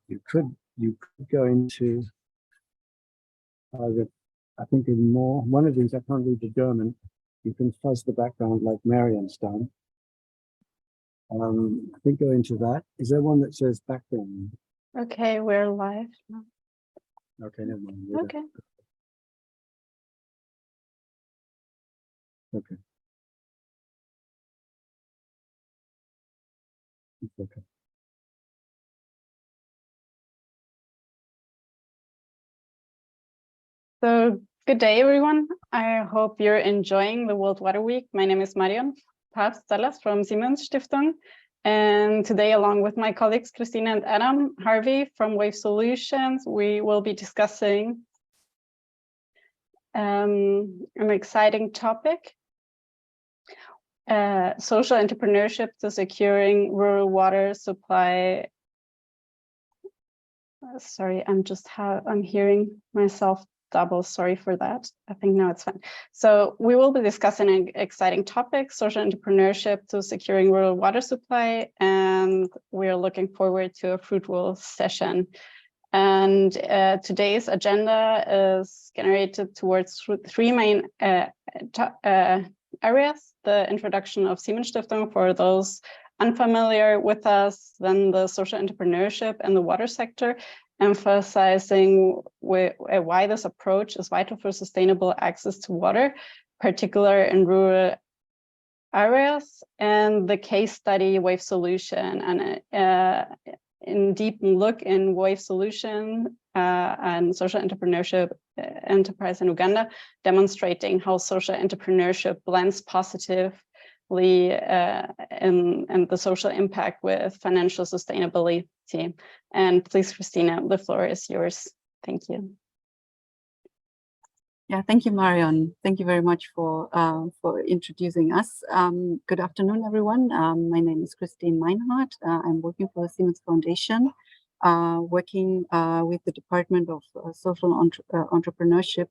You could go into I think in one of these, I can't read the German. You can fuzz the background like Marian's done. I think go into that. Is there one that says background? Okay, we're live now. Okay, never mind. Okay. Okay. It's okay. So good day, everyone. I hope you're enjoying the World Water Week. My name is Marion Papst-Salas from Siemens Stiftung. And today, along with my colleagues, Christina and Adam Harvey from Whave Solutions, we will be discussing an exciting topic, social entrepreneurship to securing rural water supply. Sorry, I'm hearing myself double, sorry for that. I think now it's fine. So we will be discussing an exciting topic, social entrepreneurship to securing rural water supply, and we're looking forward to a fruitful session. And today's agenda is generated towards three main areas: the introduction of Siemens Stiftung for those unfamiliar with us, then the social entrepreneurship and the water sector, emphasizing why this approach is vital for sustainable access to water, particularly in rural areas, and the case study Whave Solution, and in deep look in Whave Solution and social entrepreneurship enterprise in Uganda, demonstrating how social entrepreneurship blends positively and the social impact with financial sustainability. And please, Christina, the floor is yours. Thank you. Yeah, thank you, Marion. Thank you very much for introducing us. Good afternoon, everyone. My name is Christine Meinhardt. I'm working for the Siemens Foundation, working with the Department of Social Entrepreneurship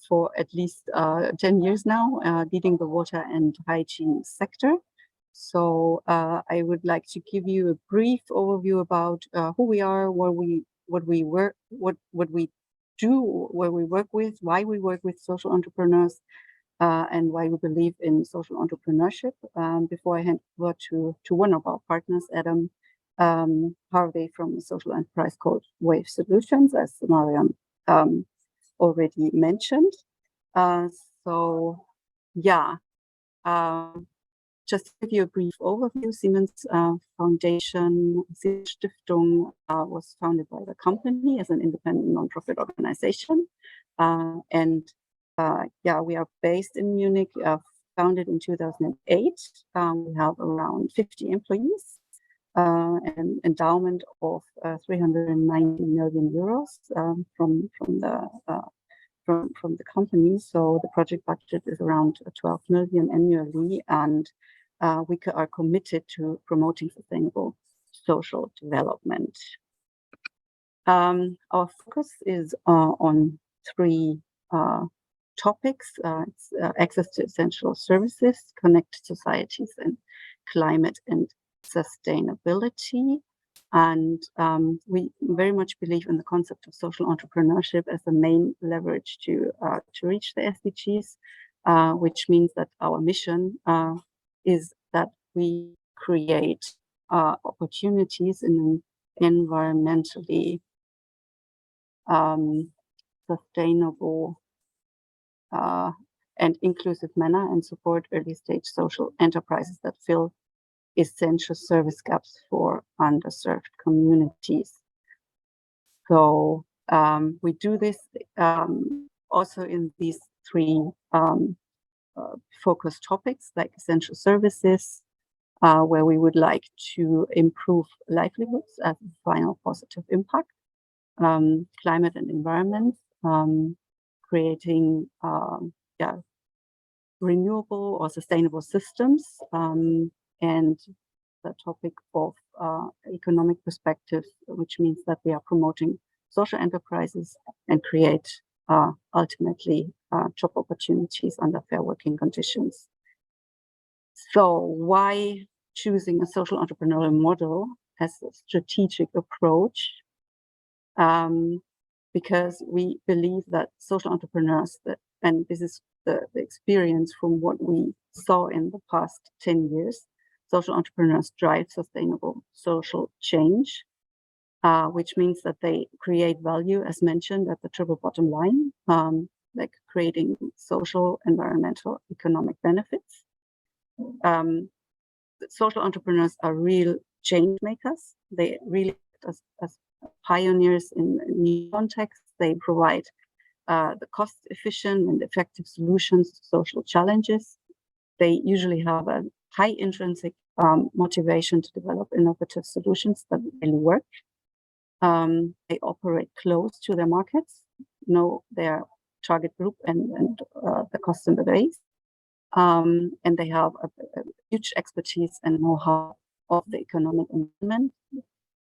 for at least 10 years now, leading the water and hygiene sector. So I would like to give you a brief overview about who we are, what we do, where we work with, why we work with social entrepreneurs, and why we believe in social entrepreneurship. Before I hand over to one of our partners, Adam Harvey from a social enterprise called Whave Solutions, as Marion already mentioned. So yeah, just to give you a brief overview, Siemens Foundation, Siemens Stiftung was founded by the company as an independent non-profit organization. Yeah, we are based in Munich, founded in 2008. We have around 50 employees, an endowment of 390 million euros from the company. So the project budget is around 12 million annually, and we are committed to promoting sustainable social development. Our focus is on three topics. It's access to essential services, connected societies, and climate and sustainability. And we very much believe in the concept of social entrepreneurship as the main leverage to reach the SDGs, which means that our mission is that we create opportunities in an environmentally sustainable and inclusive manner, and support early stage social enterprises that fill essential service gaps for underserved communities. So we do this also in these three focus topics, like essential services, where we would like to improve livelihoods as a final positive impact, climate and environment, creating renewable or sustainable systems, and the topic of economic perspective, which means that we are promoting social enterprises and create ultimately job opportunities under fair working conditions. So why choosing a social entrepreneurial model as a strategic approach? Because we believe that social entrepreneurs, and this is the experience from what we saw in the past 10 years, social entrepreneurs drive sustainable social change, which means that they create value, as mentioned, at the triple bottom line, like creating social, environmental, economic benefits. Social entrepreneurs are real change makers. They really, as pioneers in new contexts, they provide the cost-efficient and effective solutions to social challenges. They usually have a high intrinsic motivation to develop innovative solutions that really work. They operate close to their markets, know their target group and the customer base. And they have a huge expertise and know-how of the economic environment,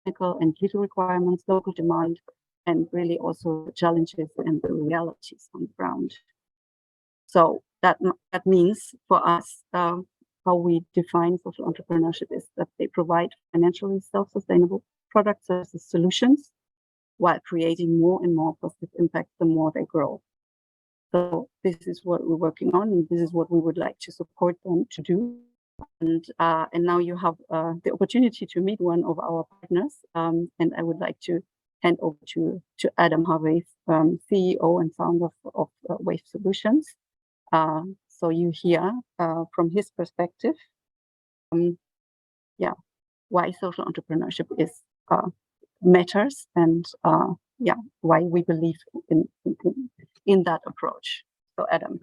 technical and legal requirements, local demand, and really also the challenges and the realities on the ground. So that means for us, how we define social entrepreneurship is that they provide financially self-sustainable products, services, solutions, while creating more and more positive impact the more they grow. So this is what we're working on, and this is what we would like to support them to do. And now you have the opportunity to meet one of our partners, and I would like to hand over to Adam Harvey, CEO and founder of Whave Solutions. So you hear from his perspective, why social entrepreneurship is matters, and why we believe in that approach. So Adam.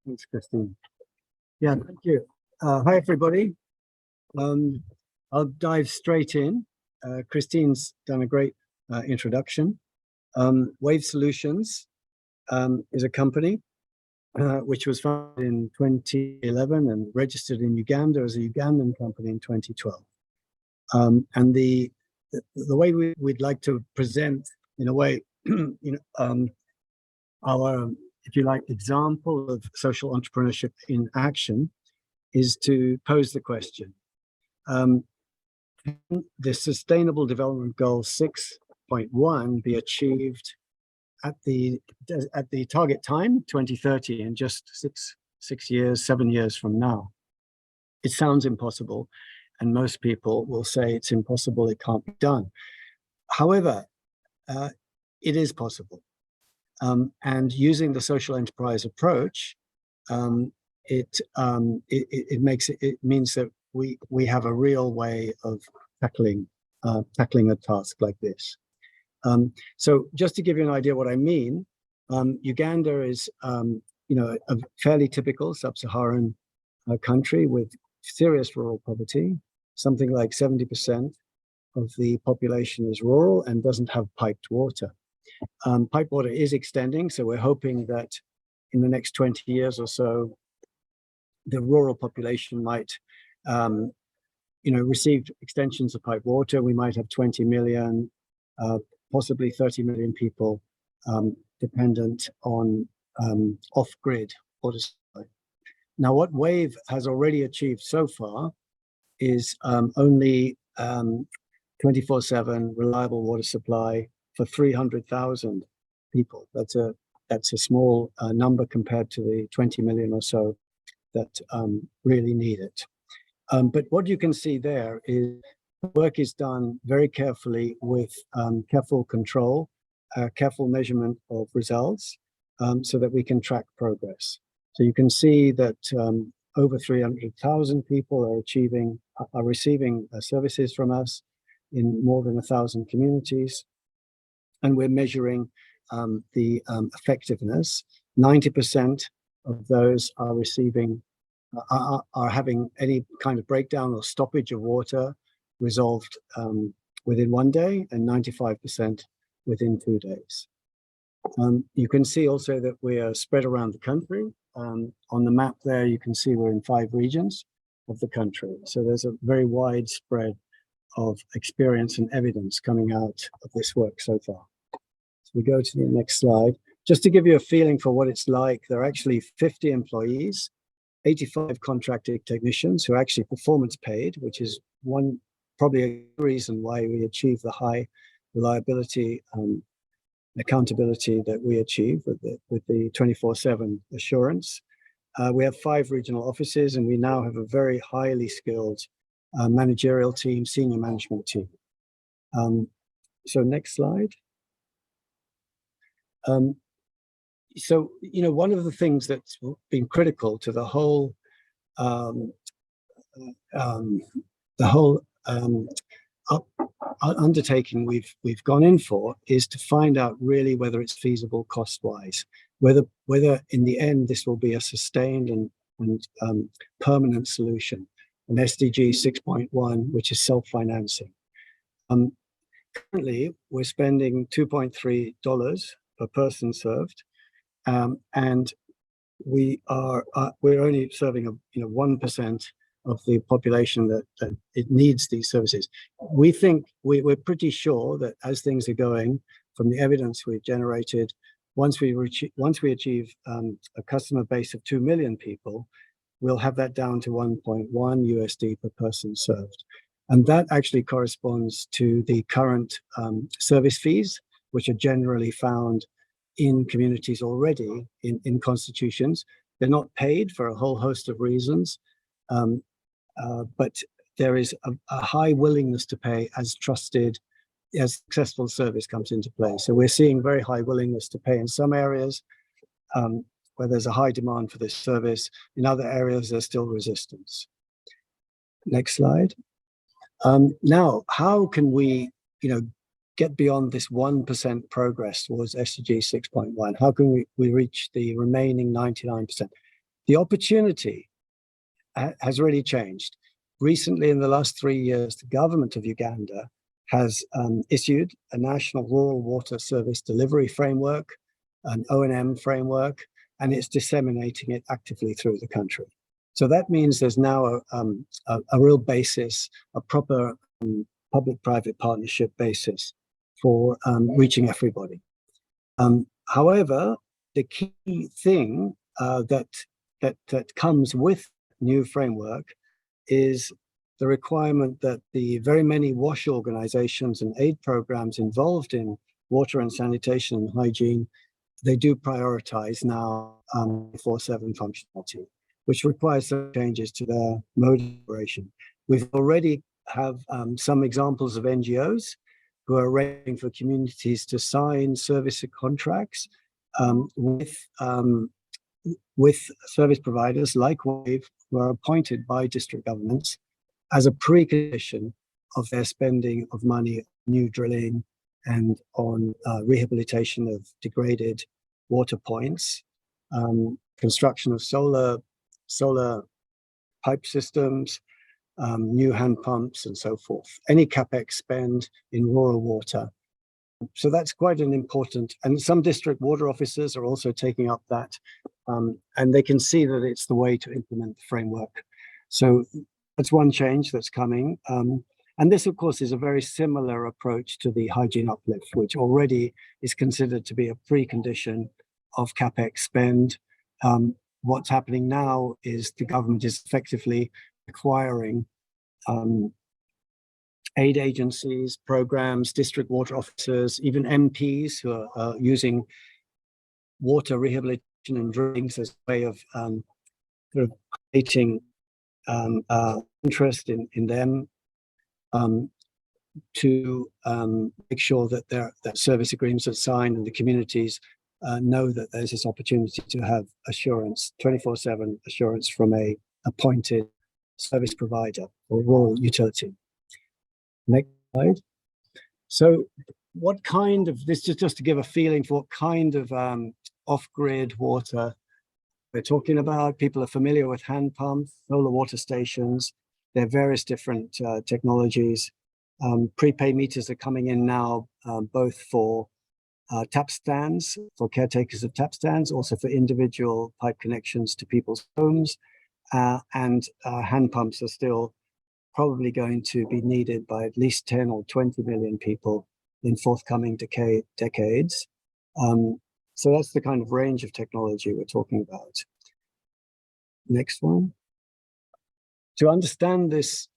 Thanks, Christine. Yeah, thank you. Hi, everybody. I'll dive straight in. Christine's done a great introduction. Whave Solutions is a company which was founded in 2011 and registered in Uganda as a Ugandan company in 2012. And the way we'd like to present, in a way, our, if you like, example of social entrepreneurship in action is to pose the question. Can the Sustainable Development Goal 6.1 be achieved at the target time, 2030, in just 7 years from now? It sounds impossible, and most people will say it's impossible, it can't be done. However, it is possible. And using the social enterprise approach, it means that we have a real way of tackling a task like this. So just to give you an idea what I mean, Uganda is a fairly typical sub-Saharan country with serious rural poverty. Something like 70% of the population is rural and doesn't have piped water. Piped water is extending, so we're hoping that in the next 20 years or so, the rural population might receive extensions of piped water. We might have 20 million, possibly 30 million people dependent on off-grid water supply. Now, what Whave has already achieved so far is only 24/7 reliable water supply for 300,000 people. That's a small number compared to the 20 million or so that really need it. But what you can see there is work is done very carefully with careful control, careful measurement of results, so that we can track progress. So you can see that over 300,000 people are receiving services from us in more than 1,000 communities, and we're measuring the effectiveness. 90% of those are having any kind of breakdown or stoppage of water resolved within 1 day, and 95% within 2 days. You can see also that we are spread around the country. On the map there, you can see we're in 5 regions of the country. So there's a very widespread of experience and evidence coming out of this work so far. So we go to the next slide. Just to give you a feeling for what it's like, there are actually 50 employees, 85 contracted technicians who are actually performance paid, which is probably a reason why we achieve the high reliability and accountability that we achieve with the 24/7 assurance. We have 5 regional offices, and we now have a very highly skilled managerial team, senior management team. So next slide. So, you know, one of the things that's been critical to the whole undertaking we've gone in for is to find out really whether it's feasible cost-wise, whether in the end this will be a sustained and permanent solution, an SDG 6.1, which is self-financing. Currently, we're spending $2.3 per person served, and we're only serving 1% of the population that it needs these services. We think we're pretty sure that as things are going, from the evidence we've generated, once we achieve a customer base of 2 million people, we'll have that down to $1.1 USD per person served. And that actually corresponds to the current service fees, which are generally found in communities already in constitutions. They're not paid for a whole host of reasons, but there is a high willingness to pay as successful service comes into play. So we're seeing very high willingness to pay in some areas where there's a high demand for this service. In other areas, there's still resistance. Next slide. Now, how can we, get beyond this 1% progress towards SDG 6.1? How can we reach the remaining 99%? The opportunity has really changed. Recently, in the last 3 years, the government of Uganda has issued a national rural water service delivery framework, an O&M framework, and it's disseminating it actively through the country. So that means there's now a real basis, a proper public-private partnership basis for reaching everybody. However, the key thing that comes with new framework is the requirement that the very many WASH organizations and aid programs involved in water and sanitation and hygiene, they do prioritize now 24/7 functionality, which requires some changes to their mode of operation. We've already have some examples of NGOs who are arranging for communities to sign service contracts with service providers like Wave, who are appointed by district governments as a precondition of their spending of money on new drilling and on rehabilitation of degraded water points, construction of solar pipe systems, new hand pumps, and so forth. Any capex spend in rural water. So that's quite an important, and some district water officers are also taking up that, and they can see that it's the way to implement the framework. So that's one change that's coming. And this, of course, is a very similar approach to the hygiene uplift, which already is considered to be a precondition of capex spend. What's happening now is the government is effectively requiring aid agencies, programs, district water officers, even MPs who are using water rehabilitation and drilling as a way of sort of creating interest in them, to make sure that that service agreements are signed and the communities know that there's this opportunity to have assurance, 24/7 assurance from a appointed service provider or rural utility. Next slide. So what kind of, this is just to give a feeling for what kind of off-grid water we're talking about. People are familiar with hand pumps, solar water stations. There are various different technologies. Prepaid meters are coming in now, both for tap stands, for caretakers of tap stands, also for individual pipe connections to people's homes. And hand pumps are still probably going to be needed by at least 10 or 20 million people in forthcoming decades. So that's the kind of range of technology we're talking about. Next one. To understand this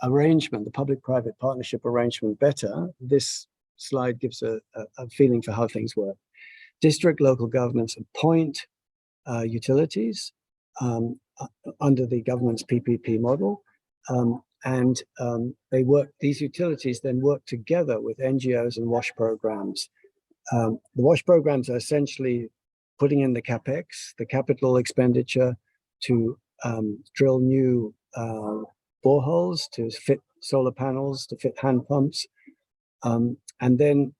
arrangement, the public-private partnership arrangement better, this slide gives a feeling for how things work. District local governments appoint utilities under the government's PPP model, and these utilities then work together with NGOs and WASH programs. The WASH programs are essentially putting in the capex, the capital expenditure, to drill new boreholes, to fit solar panels, to fit hand pumps, and then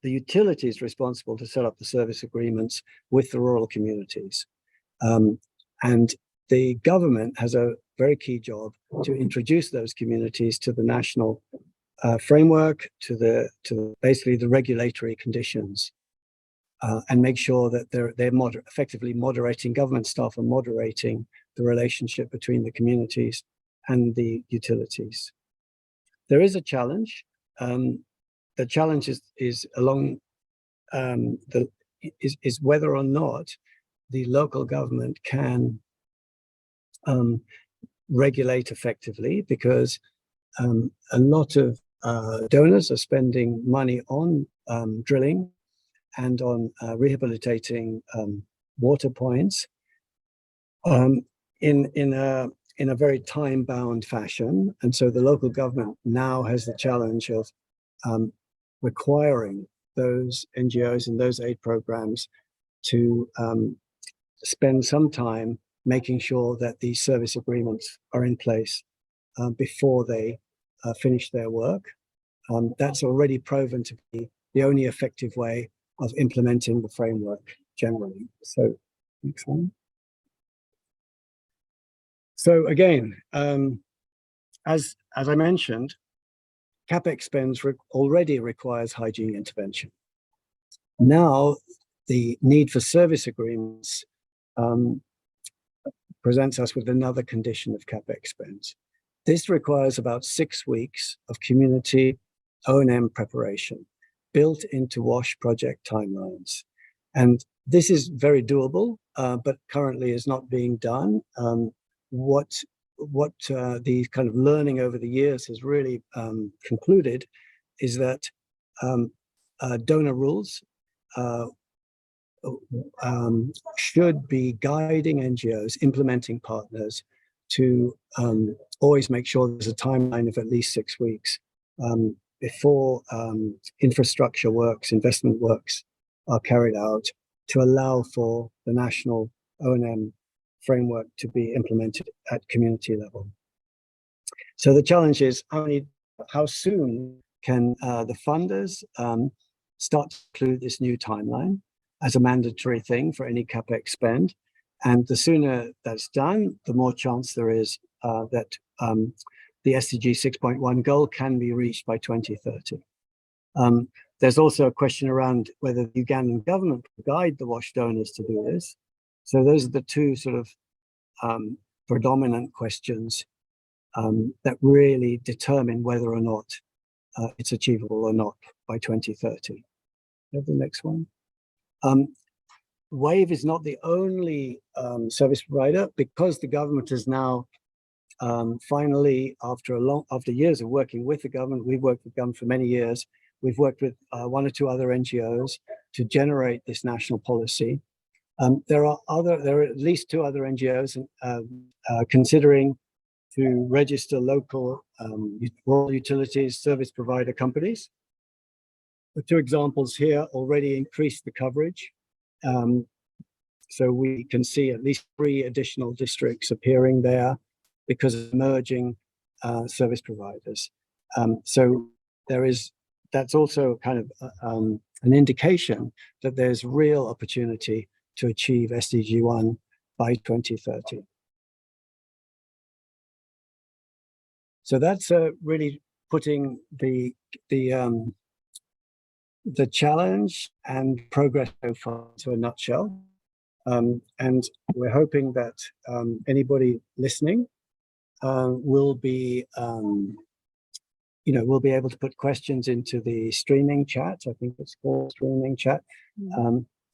the utility is responsible to set up the service agreements with the rural communities. And the government has a very key job to introduce those communities to the national framework, to basically the regulatory conditions, and make sure that they're effectively moderating, government staff are moderating the relationship between the communities and the utilities. There is a challenge. The challenge is along is whether or not the local government can regulate effectively, because a lot of donors are spending money on drilling and on rehabilitating water points in a very time-bound fashion. And so the local government now has the challenge of requiring those NGOs and those aid programs to spend some time making sure that these service agreements are in place before they finish their work. That's already proven to be the only effective way of implementing the framework generally. So, next one. So again, as I mentioned, CapEx spends already requires hygiene intervention. Now, the need for service agreements presents us with another condition of CapEx spends. This requires about 6 weeks of community O&M preparation built into WASH project timelines. And this is very doable, but currently is not being done. What the kind of learning over the years has really concluded is that donor rules should be guiding NGOs, implementing partners, to always make sure there's a timeline of at least 6 weeks before infrastructure works, investment works are carried out, to allow for the national O&M framework to be implemented at community level. So the challenge is how soon can the funders start to include this new timeline as a mandatory thing for any CapEx spend? And the sooner that's done, the more chance there is that the SDG 6.1 goal can be reached by 2030. There's also a question around whether the Ugandan government will guide the WASH donors to do this. So those are the two sort of predominant questions that really determine whether or not it's achievable or not by 2030. Have the next one. Wave is not the only service provider, because the government is now finally, after years of working with the government, we've worked with the government for many years. We've worked with 1 or 2 other NGOs to generate this national policy. There are at least 2 other NGOs considering to register local rural utilities service provider companies. The 2 examples here already increased the coverage. So we can see at least 3 additional districts appearing there because of emerging service providers. So that's also kind of an indication that there's real opportunity to achieve SDG 1 by 2030. So that's really putting the challenge and progress so far to a nutshell. And we're hoping that anybody listening we'll be we'll be able to put questions into the streaming chat. I think it's called streaming chat.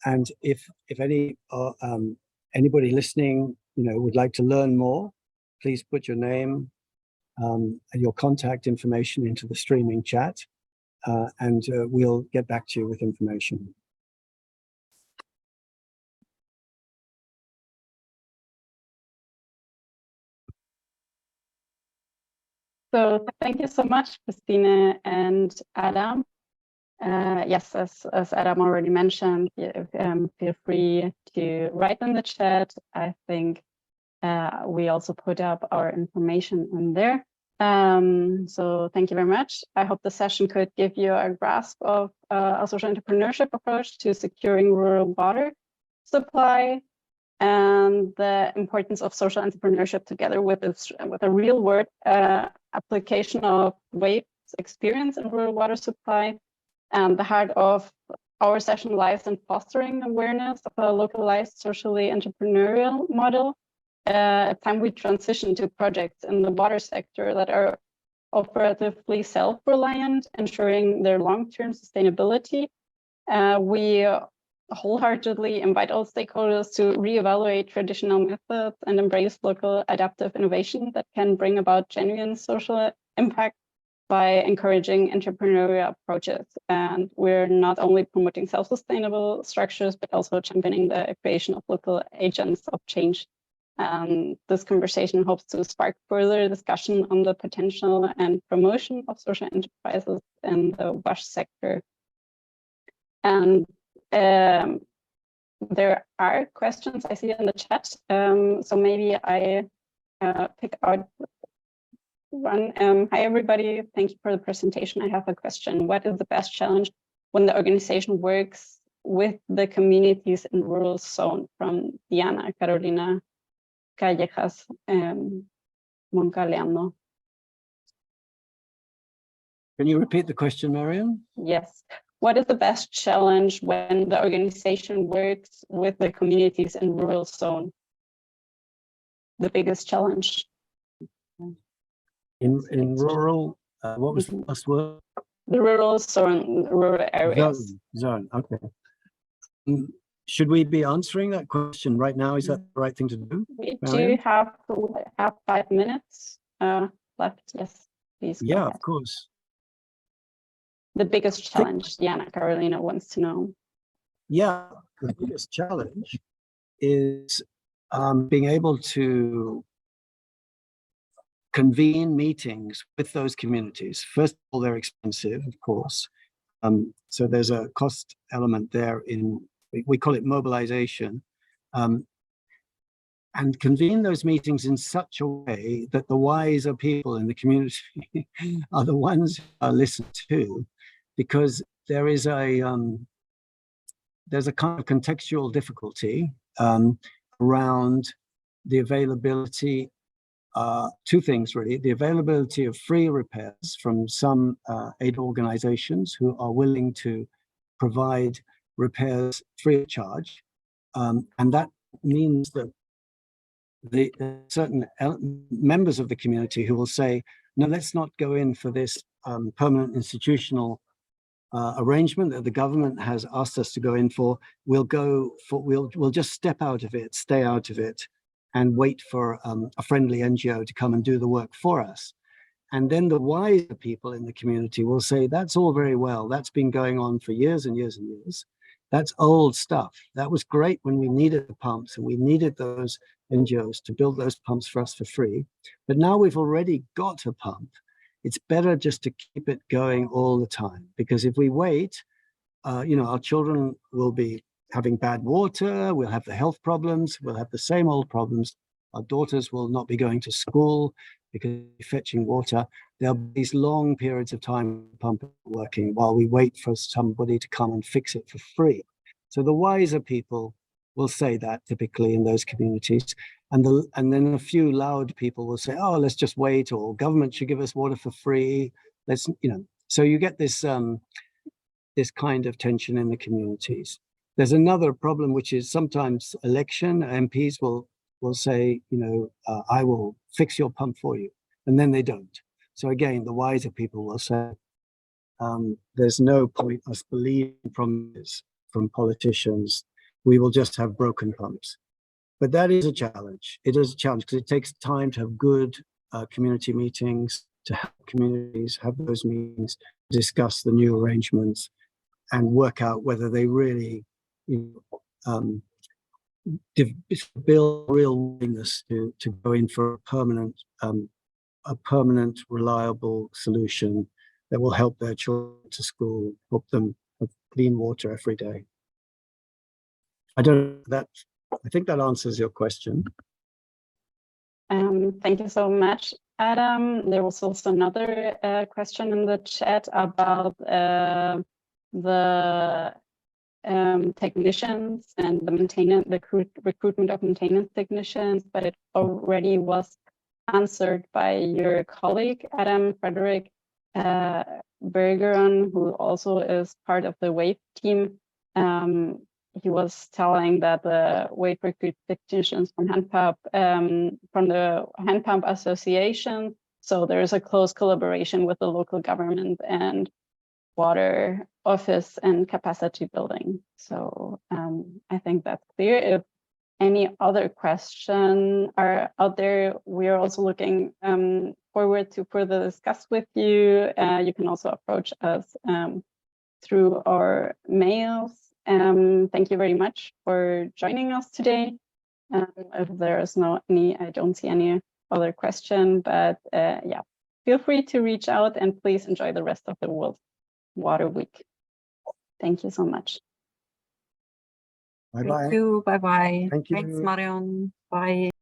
And if anybody listening, would like to learn more, please put your name and your contact information into the streaming chat, and we'll get back to you with information. So thank you so much, Christine and Adam. Yes, as Adam already mentioned, feel free to write in the chat. I think we also put up our information in there. So thank you very much. I hope the session could give you a grasp of a social entrepreneurship approach to securing rural water supply and the importance of social entrepreneurship together with a real world application of Wave's experience in rural water supply. And the heart of our session lies in fostering awareness of a localized socially entrepreneurial model. At time we transition to projects in the water sector that are operatively self-reliant, ensuring their long-term sustainability. We wholeheartedly invite all stakeholders to reevaluate traditional methods and embrace local adaptive innovation that can bring about genuine social impact by encouraging entrepreneurial approaches. And we're not only promoting self-sustainable structures, but also championing the creation of local agents of change. This conversation hopes to spark further discussion on the potential and promotion of social enterprises in the WASH sector. And there are questions I see in the chat, so maybe I pick out one. Hi everybody, thank you for the presentation. I have a question. What is the best challenge when the organization works with the communities in rural zone? From Diana Carolina Callejas Moncaleano. Can you repeat the question, Mariam? Yes. What is the best challenge when the organization works with the communities in rural zone? The biggest challenge. In rural, what was the last word? The rural zone, rural areas. Zone, okay. Should we be answering that question right now? Is that the right thing to do? We do have 5 minutes left. Yes, please. Yeah, of course. The biggest challenge, Diana Carolina wants to know. Yeah, the biggest challenge is being able to convene meetings with those communities. First of all, they're expensive, of course. So there's a cost element there we call it mobilization. And convene those meetings in such a way that the wiser people in the community are the ones who are listened to, because there is there's a kind of contextual difficulty around the availability, two things really, the availability of free repairs from some aid organizations who are willing to provide repairs free of charge. And that means that the certain members of the community who will say, no, let's not go in for this permanent institutional arrangement that the government has asked us to go in for. We'll just step out of it, stay out of it, and wait for a friendly NGO to come and do the work for us. And then the wiser people in the community will say, that's all very well. That's been going on for years and years and years. That's old stuff. That was great when we needed the pumps and we needed those NGOs to build those pumps for us for free. But now we've already got a pump. It's better just to keep it going all the time, because if we wait, our children will be having bad water, we'll have the health problems, we'll have the same old problems. Our daughters will not be going to school because fetching water. There'll be these long periods of time pump working while we wait for somebody to come and fix it for free. So the wiser people will say that typically in those communities. And then a few loud people will say, oh, let's just wait, or government should give us water for free. So you get this, this kind of tension in the communities. There's another problem, which is sometimes MPs will will say, I will fix your pump for you, and then they don't. So again, the wiser people will say, there's no point us believing promises from politicians. We will just have broken pumps. But that is a challenge. It is a challenge because it takes time to have good community meetings, to help communities have those meetings, discuss the new arrangements, and work out whether they really build real willingness to go in for a permanent, reliable solution that will help their children to school, help them have clean water every day. I think that answers your question. Thank you so much, Adam. There was also another question in the chat about the technicians and the recruitment of maintenance technicians, but it already was answered by your colleague, Adam Frederick Bergeron, who also is part of the Whave team. He was telling that the Whave recruit technicians from the Hand Pump Association. So there is a close collaboration with the local government and water office and capacity building. So I think that's clear. If any other questions are out there, we are also looking forward to further discuss with you. You can also approach us through our mails. Thank you very much for joining us today. If there is I don't see any other question, but yeah, feel free to reach out and please enjoy the rest of the World Water Week. Thank you so much. Bye-bye. Bye-bye. Thank you. Thanks, Marion. Bye.